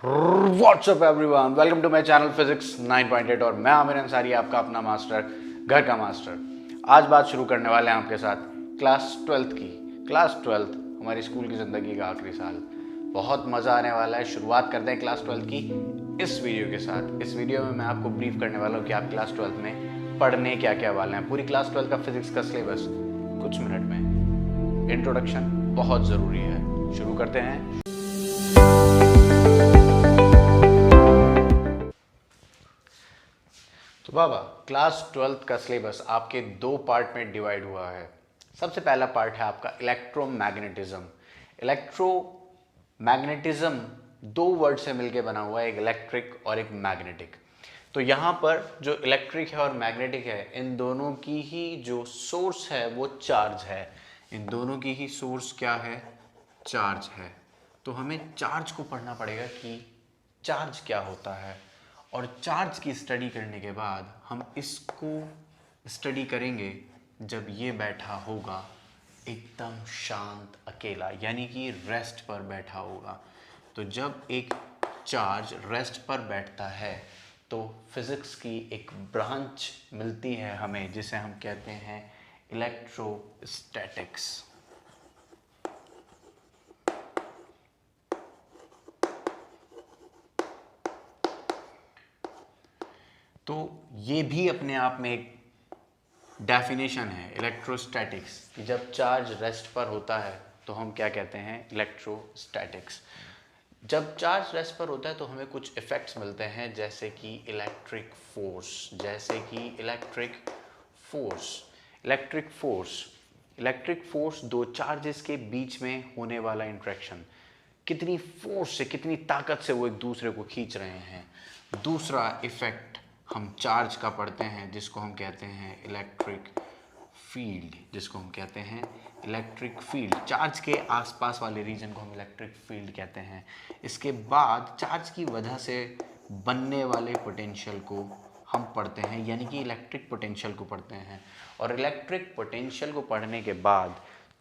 WhatsApp everyone, welcome to my channel physics 9.8 और मैं आमिर अंसारी, आपका अपना मास्टर, घर का मास्टर। आज बात शुरू करने वाले हैं आपके साथ क्लास 12th की। क्लास 12th हमारी स्कूल की ज़िंदगी का आखिरी साल। बहुत मज़ा आने वाला है। शुरुआत करते हैं क्लास 12th की इस वीडियो के साथ। इस वीडियो में मैं आपको ब्रीफ करने वाला हूँ कि आप क्लास 12th में पढ़ने क्या क्या वाले हैं। पूरी क्लास 12th का फिजिक्स का सिलेबस कुछ मिनट में। इंट्रोडक्शन बहुत ज़रूरी है। शुरू करते हैं। तो बाबा, क्लास 12th का सिलेबस आपके दो पार्ट में डिवाइड हुआ है। सबसे पहला पार्ट है आपका इलेक्ट्रोमैग्नेटिज्म। इलेक्ट्रोमैग्नेटिज्म दो वर्ड से मिलकर बना हुआ है, एक इलेक्ट्रिक और एक मैग्नेटिक। तो यहाँ पर जो इलेक्ट्रिक है और मैग्नेटिक है, इन दोनों की ही जो सोर्स है वो चार्ज है। इन दोनों की ही सोर्स क्या है? चार्ज है। तो हमें चार्ज को पढ़ना पड़ेगा कि चार्ज क्या होता है, और चार्ज की स्टडी करने के बाद हम इसको स्टडी करेंगे जब ये बैठा होगा एकदम शांत अकेला, यानी कि रेस्ट पर बैठा होगा। तो जब एक चार्ज रेस्ट पर बैठता है तो फिजिक्स की एक ब्रांच मिलती है हमें, जिसे हम कहते हैं इलेक्ट्रोस्टैटिक्स। तो ये भी अपने आप में एक डेफिनेशन है इलेक्ट्रोस्टैटिक्स कि जब चार्ज रेस्ट पर होता है तो हम क्या कहते हैं? इलेक्ट्रोस्टैटिक्स। जब चार्ज रेस्ट पर होता है तो हमें कुछ इफेक्ट्स मिलते हैं, जैसे कि इलेक्ट्रिक फोर्स। इलेक्ट्रिक फोर्स दो चार्जेस के बीच में होने वाला इंटरेक्शन, कितनी फोर्स से, कितनी ताकत से वो एक दूसरे को खींच रहे हैं। दूसरा इफेक्ट हम चार्ज का पढ़ते हैं, जिसको हम कहते हैं इलेक्ट्रिक फील्ड। चार्ज के आसपास वाले रीजन को हम इलेक्ट्रिक फील्ड कहते हैं। इसके बाद चार्ज की वजह से बनने वाले पोटेंशियल को हम पढ़ते हैं, यानी कि इलेक्ट्रिक पोटेंशियल को पढ़ते हैं। और इलेक्ट्रिक पोटेंशियल को पढ़ने के बाद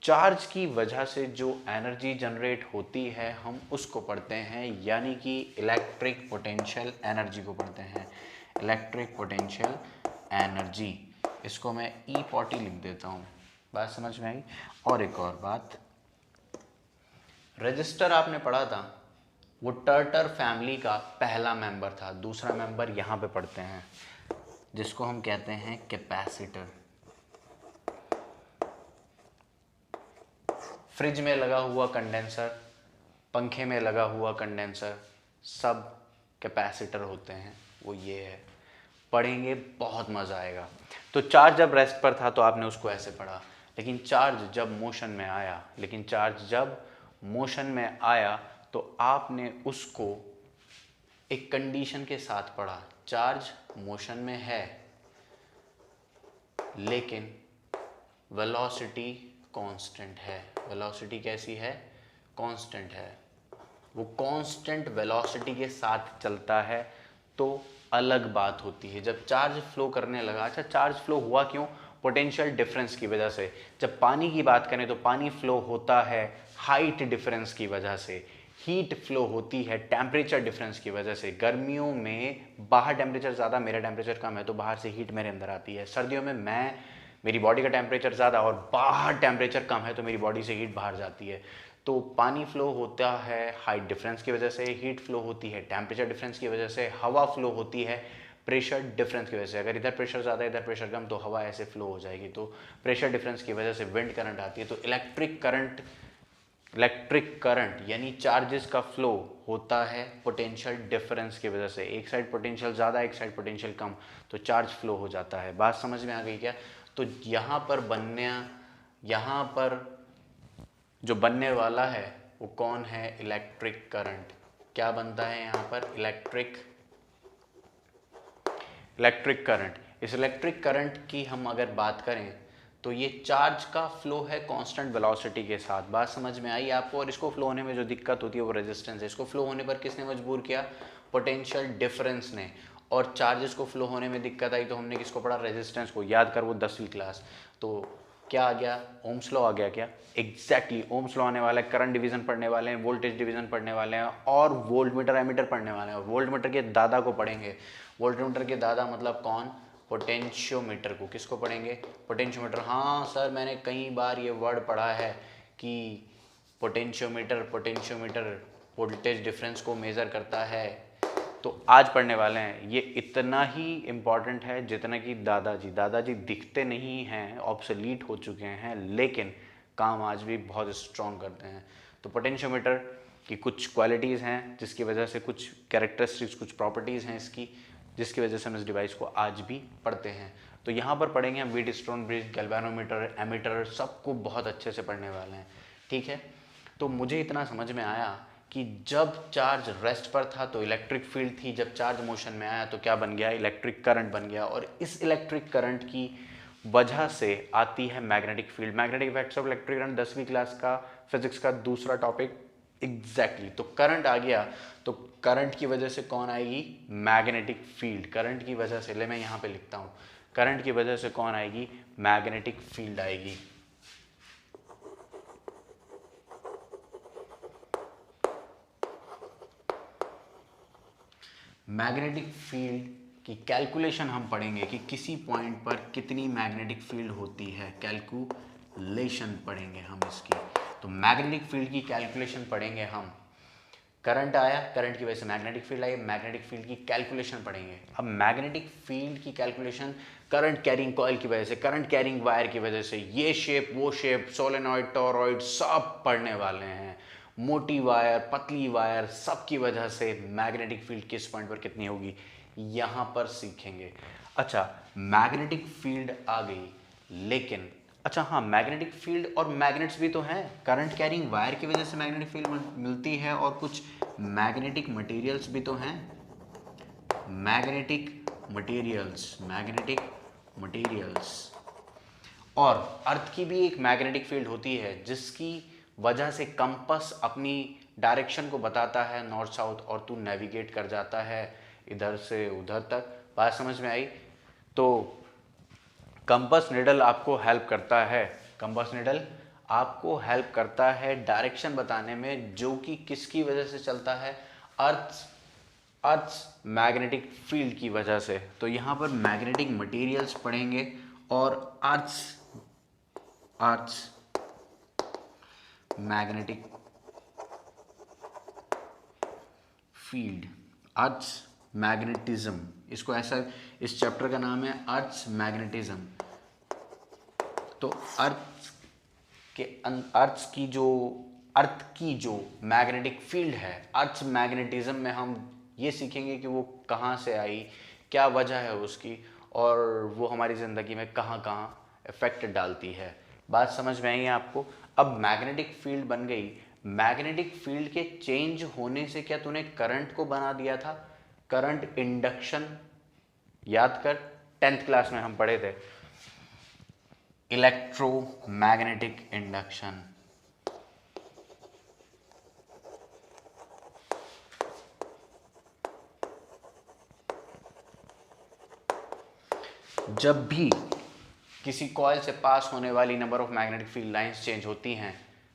चार्ज की वजह से जो एनर्जी जनरेट होती है हम उसको पढ़ते हैं, यानी कि इलेक्ट्रिक पोटेंशियल एनर्जी को पढ़ते हैं। इलेक्ट्रिक पोटेंशियल एनर्जी, इसको मैं E40 लिख देता हूँ। बात समझ में आई? और एक और बात, रजिस्टर आपने पढ़ा था, वो टर्टर फैमिली का पहला मेंबर था। दूसरा मेंबर यहाँ पे पढ़ते हैं, जिसको हम कहते हैं कैपेसिटर। फ्रिज में लगा हुआ कंडेंसर, पंखे में लगा हुआ कंडेंसर, सब कैपेसिटर होते हैं। वो ये है, पढ़ेंगे बहुत मज़ा आएगा। तो चार्ज जब रेस्ट पर था तो आपने उसको ऐसे पढ़ा, लेकिन चार्ज जब मोशन में आया तो आपने उसको एक कंडीशन के साथ पढ़ा। चार्ज मोशन में है लेकिन वेलोसिटी कांस्टेंट है। वेलोसिटी कैसी है? कांस्टेंट है। वो कांस्टेंट वेलोसिटी के साथ चलता है तो अलग बात होती है। जब चार्ज फ्लो करने लगा, अच्छा चार्ज फ्लो हुआ क्यों? पोटेंशियल डिफरेंस की वजह से। जब पानी की बात करें तो पानी फ्लो होता है हाइट डिफरेंस की वजह से। हीट फ्लो होती है टेम्परेचर डिफरेंस की वजह से। गर्मियों में बाहर टेम्परेचर ज़्यादा, मेरा टेम्परेचर कम है, तो बाहर से हीट मेरे अंदर आती है। सर्दियों में मेरी बॉडी का टेम्परेचर ज़्यादा और बाहर टेम्परेचर कम है, तो मेरी बॉडी से हीट बाहर जाती है। तो पानी फ्लो होता है हाइट डिफरेंस की वजह से, हीट फ्लो होती है टेम्परेचर डिफरेंस की वजह से, हवा फ्लो होती है प्रेशर डिफरेंस की वजह से। अगर इधर प्रेशर ज़्यादा इधर प्रेशर कम तो हवा ऐसे फ्लो हो जाएगी। तो प्रेशर डिफरेंस की वजह से विंड करंट आती है। तो इलेक्ट्रिक करंट यानी चार्जेस का फ्लो होता है पोटेंशियल डिफरेंस की वजह से। एक साइड पोटेंशियल ज़्यादा, एक साइड पोटेंशियल कम, तो चार्ज फ्लो हो जाता है। बात समझ में आ गई क्या? तो यहाँ पर जो बनने वाला है वो कौन है? Electric current. क्या बनता है यहाँ पर? Electric current. इस इलेक्ट्रिक करंट की हम अगर बात करें तो ये चार्ज का फ्लो है कांस्टेंट वेलोसिटी के साथ। बात समझ में आई आपको? और इसको फ्लो होने में जो दिक्कत होती है वो रेजिस्टेंस है। इसको फ्लो होने पर किसने मजबूर किया? पोटेंशियल डिफरेंस ने। और चार्जेस को फ्लो होने में दिक्कत आई तो हमने किसको पढ़ा? रेजिस्टेंस को। याद कर वो 10वीं क्लास। तो क्या आ गया, ओम्स लॉ आ गया क्या? एग्जैक्टली ओम्स लॉ आने वाला है, करंट डिवीजन पढ़ने वाले हैं, वोल्टेज डिवीजन पढ़ने वाले हैं और वोल्टमीटर एमीटर पढ़ने वाले हैं। वोल्टमीटर के दादा को पढ़ेंगे। वोल्टमीटर के दादा मतलब कौन? पोटेंशियोमीटर को। किसको पढ़ेंगे? पोटेंशियोमीटर। हाँ सर, मैंने कई बार ये वर्ड पढ़ा है कि पोटेंशियोमीटर वोल्टेज डिफरेंस को मेज़र करता है। तो आज पढ़ने वाले हैं, ये इतना ही इम्पॉर्टेंट है जितना कि दादाजी दिखते नहीं हैं, ऑब्सोलीट हो चुके हैं, लेकिन काम आज भी बहुत स्ट्रॉन्ग करते हैं। तो पोटेंशियोमीटर की कुछ क्वालिटीज़ हैं जिसकी वजह से, कुछ कैरेक्टरिस्टिक्स, कुछ प्रॉपर्टीज़ हैं इसकी, जिसकी वजह से हम इस डिवाइस को आज भी पढ़ते हैं। तो यहाँ पर पढ़ेंगे हम व्हीटस्टोन ब्रिज, गैल्वेनोमीटर, एमीटर, सबको बहुत अच्छे से पढ़ने वाले हैं। ठीक है, तो मुझे इतना समझ में आया कि जब चार्ज रेस्ट पर था तो इलेक्ट्रिक फील्ड थी, जब चार्ज मोशन में आया तो क्या बन गया? इलेक्ट्रिक करंट बन गया। और इस इलेक्ट्रिक करंट की वजह से आती है magnetic field. Magnetic effects of electric current 10वीं क्लास का फिजिक्स का दूसरा टॉपिक। एग्जैक्टली तो करंट आ गया, तो करंट की वजह से कौन आएगी? Magnetic field. करंट की वजह से, ले मैं यहाँ पे लिखता हूँ, करंट की वजह से कौन आएगी? मैग्नेटिक फील्ड आएगी। मैग्नेटिक फील्ड की कैलकुलेशन हम पढ़ेंगे कि किसी पॉइंट पर कितनी मैग्नेटिक फील्ड होती है, कैलकुलेशन पढ़ेंगे हम इसकी। तो मैग्नेटिक फील्ड की कैलकुलेशन पढ़ेंगे हम। करंट आया, करंट की वजह से magnetic field I, magnetic field की कैलकुलेशन पढ़ेंगे। अब मैग्नेटिक फील्ड की कैलकुलेशन करंट कैरिंग कॉइल की वजह से, करंट कैरिंग वायर की वजह से, ये शेप वो शेप, सोलेनॉइड, टॉरॉइड, सब पढ़ने वाले हैं। मोटी वायर, पतली वायर, सब की वजह से मैग्नेटिक फील्ड किस पॉइंट पर कितनी होगी, यहां पर सीखेंगे। अच्छा, मैग्नेटिक फील्ड आ गई, लेकिन अच्छा हाँ, मैग्नेटिक फील्ड और मैग्नेट्स भी तो हैं। करंट कैरिंग वायर की वजह से मैग्नेटिक फील्ड मिलती है और कुछ मैग्नेटिक मटेरियल्स भी तो हैं। मैग्नेटिक मटेरियल्स और अर्थ की भी एक मैग्नेटिक फील्ड होती है जिसकी वजह से कंपास अपनी डायरेक्शन को बताता है नॉर्थ साउथ, और तू नेविगेट कर जाता है इधर से उधर तक। बात समझ में आई? तो कंपास निडल आपको हेल्प करता है, कंपास निडल आपको हेल्प करता है डायरेक्शन बताने में, जो कि किसकी वजह से चलता है? अर्थ मैग्नेटिक फील्ड की वजह से। तो यहां पर मैग्नेटिक मटेरियल्स पढ़ेंगे और अर्थ मैग्नेटिक फील्ड, अर्थ मैग्नेटिज्म, इसको ऐसा, इस चैप्टर का नाम है अर्थ मैग्नेटिज्म। तो अर्थ की जो मैग्नेटिक फील्ड है, अर्थ मैग्नेटिज्म में हम ये सीखेंगे कि वो कहाँ से आई, क्या वजह है उसकी, और वो हमारी ज़िंदगी में कहाँ कहाँ इफेक्ट डालती है। बात समझ में आई है आपको? अब मैग्नेटिक फील्ड बन गई, मैग्नेटिक फील्ड के चेंज होने से क्या तूने करंट को बना दिया था? करंट इंडक्शन याद कर, 10th क्लास में हम पढ़े थे, इलेक्ट्रोमैग्नेटिक इंडक्शन। जब भी किसी कॉइल से पास होने वाली number of magnetic field lines change होती हैं,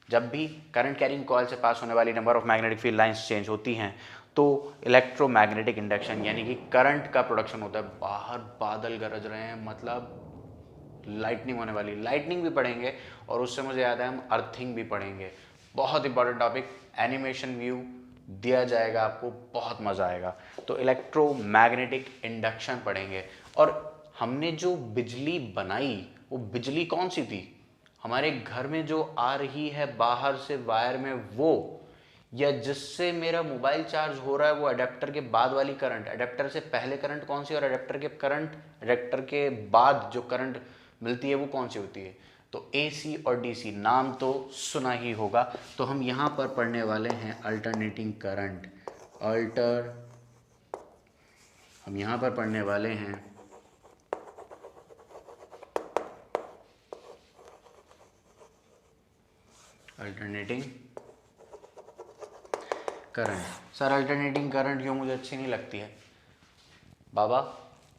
जब भी करंट कैरिंग कॉइल से पास होने वाली number of magnetic field lines change होती हैं, तो इलेक्ट्रोमैग्नेटिक इंडक्शन यानी कि करंट का प्रोडक्शन होता है। बाहर बादल गरज रहे हैं, मतलब लाइटनिंग होने वाली, लाइटनिंग भी पढ़ेंगे, और उससे मुझे याद है हम अर्थिंग भी पढ़ेंगे। बहुत इंपॉर्टेंट टॉपिक, एनिमेशन व्यू दिया जाएगा आपको, बहुत मज़ा आएगा। तो इलेक्ट्रोमैग्नेटिक इंडक्शन पढ़ेंगे। और हमने जो बिजली बनाई, वो बिजली कौन सी थी? हमारे घर में जो आ रही है बाहर से वायर में वो, या जिससे मेरा मोबाइल चार्ज हो रहा है वो अडेप्टर के बाद वाली करंट, अडेप्टर से पहले करंट कौन सी और अडेप्टर के बाद जो करंट मिलती है वो कौन सी होती है? तो एसी और डीसी नाम तो सुना ही होगा। तो हम यहाँ पर पढ़ने वाले हैं अल्टरनेटिंग करंट, हम यहाँ पर पढ़ने वाले हैं alternating current. Sir alternating current क्यों मुझे अच्छी नहीं लगती है? बाबा,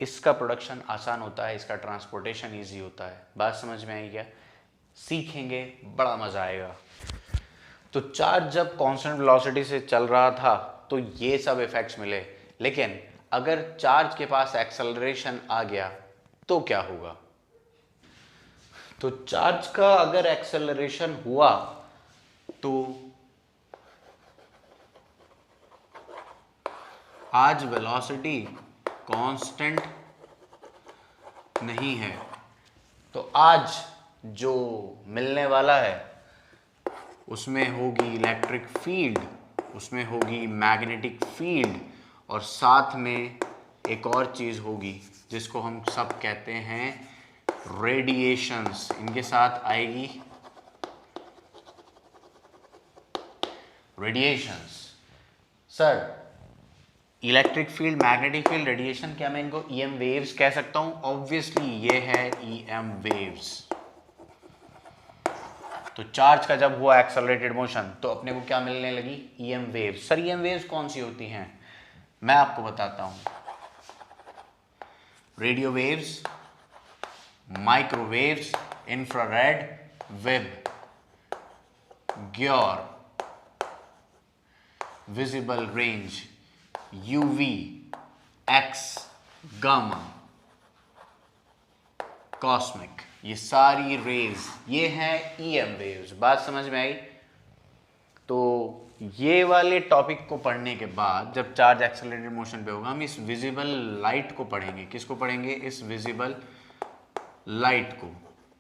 इसका प्रोडक्शन आसान होता है, इसका ट्रांसपोर्टेशन इजी होता है। बात समझ में आई क्या? सीखेंगे, बड़ा मजा आएगा। तो चार्ज जब कांस्टेंट वेलोसिटी से चल रहा था तो ये सब इफेक्ट्स मिले, लेकिन अगर चार्ज के पास एक्सेलरेशन आ गया तो क्या होगा? तो चार्ज का अगर एक्सेलरेशन हुआ तो आज वेलोसिटी कांस्टेंट नहीं है, तो आज जो मिलने वाला है उसमें होगी इलेक्ट्रिक फील्ड, उसमें होगी मैग्नेटिक फील्ड, और साथ में एक और चीज़ होगी जिसको हम सब कहते हैं रेडिएशंस। इनके साथ आएगी radiations. Sir, electric field, magnetic field, radiation, क्या मैं इनको ईएम वेव्स कह सकता हूं? ऑब्वियसली ये है ईएम वेव्स। तो चार्ज का जब हुआ एक्सेलरेटेड मोशन तो अपने को क्या मिलने लगी? EM waves. Sir EM waves कौन सी होती हैं? मैं आपको बताता हूं। Radio waves, microwaves, infrared wave, ग्योर, visible range, UV, X, gamma, cosmic, ये सारी रेज ये हैं ईएम वेव्स। बात समझ में आई? तो ये वाले टॉपिक को पढ़ने के बाद जब चार्ज एक्सेलरेटेड मोशन पे होगा हम इस विजिबल लाइट को पढ़ेंगे। किसको पढ़ेंगे? इस विजिबल लाइट को।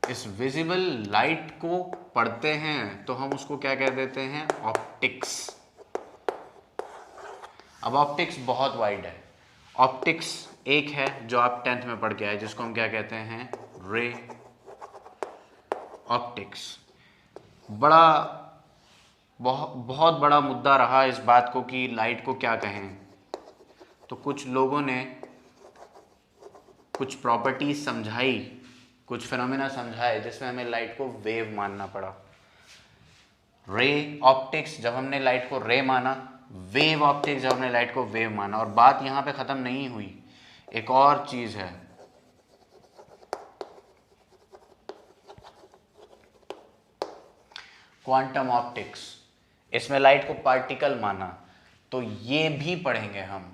इस विजिबल लाइट को पढ़ते हैं तो हम उसको क्या कह देते हैं? ऑप्टिक्स। अब ऑप्टिक्स बहुत वाइड है। ऑप्टिक्स एक है जो आप 10th में पढ़ के आए, जिसको हम क्या कहते हैं? Ray optics. बड़ा बहुत बड़ा मुद्दा रहा इस बात को कि लाइट को क्या कहें। तो कुछ लोगों ने कुछ प्रॉपर्टीज समझाई, कुछ फिनोमेना समझाए, जिसमें हमें लाइट को वेव मानना पड़ा। रे ऑप्टिक्स जब हमने लाइट को रे माना, वेव ऑप्टिक्स जब हमने लाइट को वेव माना। और बात यहां पे खत्म नहीं हुई, एक और चीज है। Quantum optics. इसमें लाइट को पार्टिकल माना, तो ये भी पढ़ेंगे हम।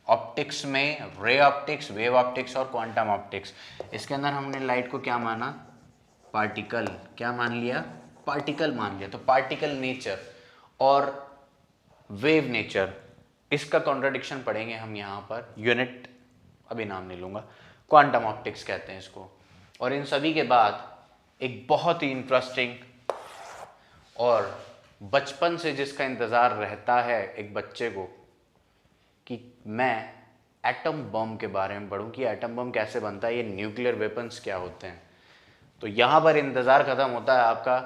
ऑप्टिक्स में रे ऑप्टिक्स, वेव ऑप्टिक्स और क्वांटम ऑप्टिक्स। इसके अंदर हमने लाइट को क्या माना? पार्टिकल। क्या मान लिया? पार्टिकल मान लिया। तो पार्टिकल नेचर और वेव नेचर, इसका कॉन्ट्राडिक्शन पढ़ेंगे हम यहाँ पर। यूनिट अभी नाम नहीं लूँगा, क्वांटम ऑप्टिक्स कहते हैं इसको। और इन सभी के बाद एक बहुत ही इंटरेस्टिंग और बचपन से जिसका इंतज़ार रहता है एक बच्चे को कि मैं एटम बम के बारे में पढ़ूं, कि एटम बम कैसे बनता है, ये न्यूक्लियर वेपन्स क्या होते हैं। तो यहाँ पर इंतज़ार ख़त्म होता है आपका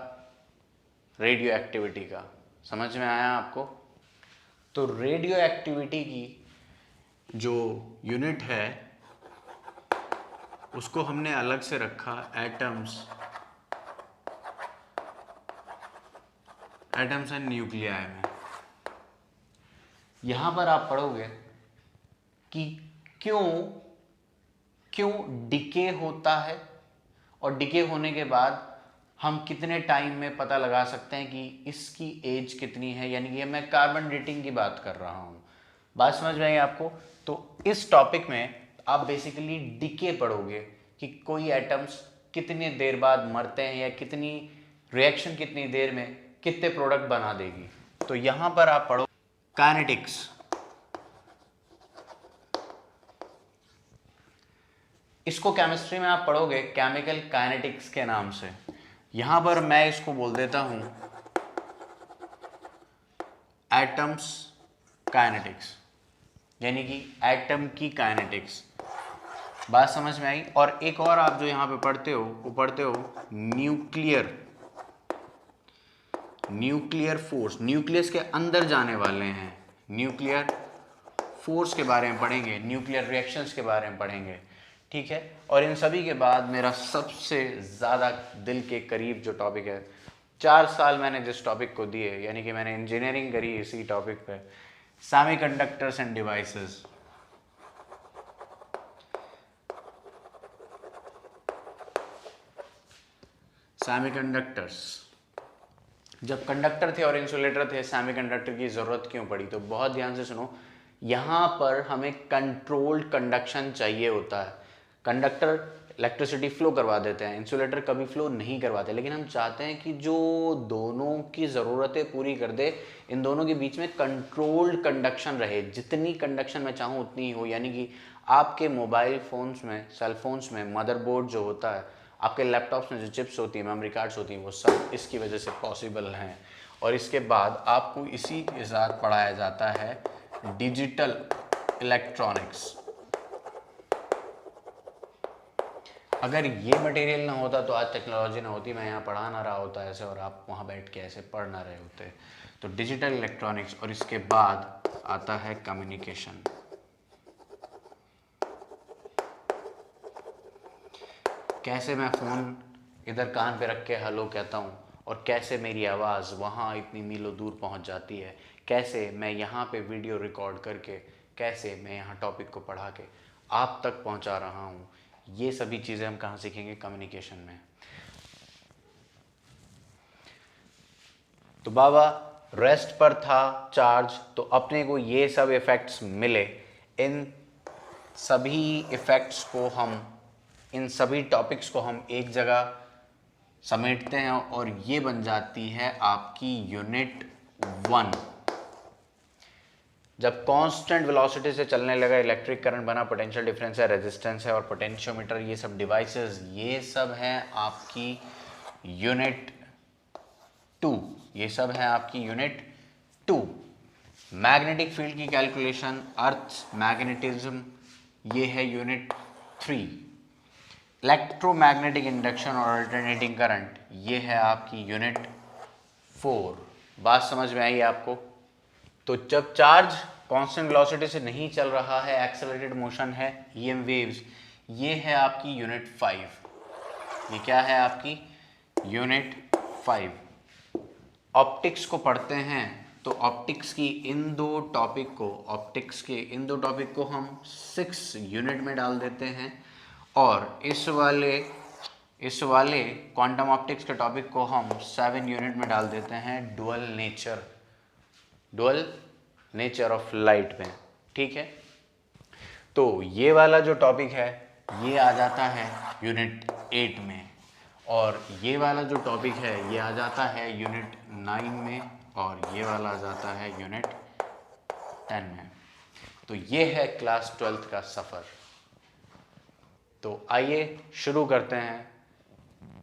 रेडियो एक्टिविटी का। समझ में आया आपको? तो रेडियो एक्टिविटी की जो यूनिट है उसको हमने अलग से रखा एटम्स एंड न्यूक्लियाई में। यहां पर आप पढ़ोगे कि क्यों डिके होता है, और डिके होने के बाद हम कितने टाइम में पता लगा सकते हैं कि इसकी एज कितनी है। यानी कि मैं कार्बन डेटिंग की बात कर रहा हूं। बात समझ में आई आपको? तो इस टॉपिक में आप बेसिकली डिके पढ़ोगे कि कोई एटम्स कितनी देर बाद मरते हैं, या कितनी रिएक्शन कितनी देर में कितने प्रोडक्ट बना देगी। तो यहां पर आप पढ़ो काइनेटिक्स। इसको केमिस्ट्री में आप पढ़ोगे केमिकल काइनेटिक्स के नाम से। यहां पर मैं इसको बोल देता हूं एटम्स काइनेटिक्स, यानी कि एटम की काइनेटिक्स। बात समझ में आई? और एक और आप जो यहां पे पढ़ते हो वो पढ़ते हो न्यूक्लियर फोर्स। न्यूक्लियस के अंदर जाने वाले हैं, न्यूक्लियर फोर्स के बारे में पढ़ेंगे, न्यूक्लियर रिएक्शंस के बारे में पढ़ेंगे। ठीक है? और इन सभी के बाद मेरा सबसे ज़्यादा दिल के करीब जो टॉपिक है, 4 साल मैंने जिस टॉपिक को दिए, यानी कि मैंने इंजीनियरिंग करी इसी टॉपिक पे, सेमीकंडक्टर्स एंड डिवाइसेस। सेमीकंडक्टर्स, जब कंडक्टर थे और इंसुलेटर थे, सेमीकंडक्टर की ज़रूरत क्यों पड़ी? तो बहुत ध्यान से सुनो, यहाँ पर हमें कंट्रोल्ड कंडक्शन चाहिए होता है। कंडक्टर इलेक्ट्रिसिटी फ्लो करवा देते हैं, इंसुलेटर कभी फ्लो नहीं करवाते, लेकिन हम चाहते हैं कि जो दोनों की ज़रूरतें पूरी कर दे, इन दोनों के बीच में कंट्रोल्ड कंडक्शन रहे, जितनी कंडक्शन मैं चाहूँ उतनी ही हो। यानी कि आपके मोबाइल फ़ोन्स में, सेल फोन्स में मदरबोर्ड जो होता है, आपके लैपटॉप्स में जो चिप्स होती हैं, मेमोरी कार्ड्स होती हैं, वो सब इसकी वजह से पॉसिबल हैं। और इसके बाद आपको इसी के साथ पढ़ाया जाता है डिजिटल इलेक्ट्रॉनिक्स। अगर ये मटेरियल ना होता तो आज टेक्नोलॉजी ना होती, मैं यहाँ पढ़ा ना रहा होता ऐसे और आप वहाँ बैठ के ऐसे पढ़ ना रहे होते। तो डिजिटल इलेक्ट्रॉनिक्स, और इसके बाद आता है कम्युनिकेशन। कैसे मैं फ़ोन इधर कान पे रख के हेलो कहता हूँ और कैसे मेरी आवाज़ वहाँ इतनी मीलों दूर पहुँच जाती है, कैसे मैं यहाँ पे वीडियो रिकॉर्ड करके, कैसे मैं यहाँ टॉपिक को पढ़ा के आप तक पहुँचा रहा हूँ, ये सभी चीज़ें हम कहाँ सीखेंगे? कम्युनिकेशन में। तो बाबा रेस्ट पर था चार्ज, तो अपने को ये सब इफ़ेक्ट्स मिले। इन सभी इफ़ेक्ट्स को हम, इन सभी टॉपिक्स को हम एक जगह समेटते हैं और ये बन जाती है आपकी यूनिट 1। जब कांस्टेंट वेलोसिटी से चलने लगा इलेक्ट्रिक करंट बना, पोटेंशियल डिफरेंस है, रेजिस्टेंस है और पोटेंशियोमीटर, ये सब डिवाइसेस, ये सब हैं आपकी यूनिट 2। ये सब है आपकी यूनिट 2। मैग्नेटिक फील्ड की कैलकुलेशन, अर्थ मैग्नेटिज्म, ये है यूनिट 3। इलेक्ट्रोमैग्नेटिक इंडक्शन और अल्टरनेटिंग करंट, ये है आपकी यूनिट 4। बात समझ में आई आपको? तो जब चार्ज कांस्टेंट वेलोसिटी से नहीं चल रहा है, एक्सेलरेटेड मोशन है, ईएम वेव्स, ये है आपकी यूनिट 5। ये क्या है आपकी यूनिट 5। ऑप्टिक्स को पढ़ते हैं तो ऑप्टिक्स की इन दो टॉपिक को, ऑप्टिक्स के इन दो टॉपिक को हम 6 यूनिट में डाल देते हैं और इस वाले क्वांटम ऑप्टिक्स के टॉपिक को हम 7 यूनिट में डाल देते हैं डुअल नेचर ऑफ लाइट में। ठीक है, तो ये वाला जो टॉपिक है ये आ जाता है यूनिट 8 में, और ये वाला जो टॉपिक है ये आ जाता है यूनिट 9 में, और ये वाला आ जाता है यूनिट 10 में। तो ये है क्लास 12th का सफ़र। तो आइए शुरू करते हैं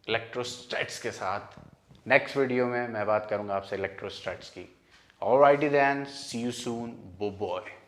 इलेक्ट्रोस्टैट्स के साथ। नेक्स्ट वीडियो में मैं बात करूंगा आपसे इलेक्ट्रोस्टैट्स की। Alrighty then, see you soon, bye bye.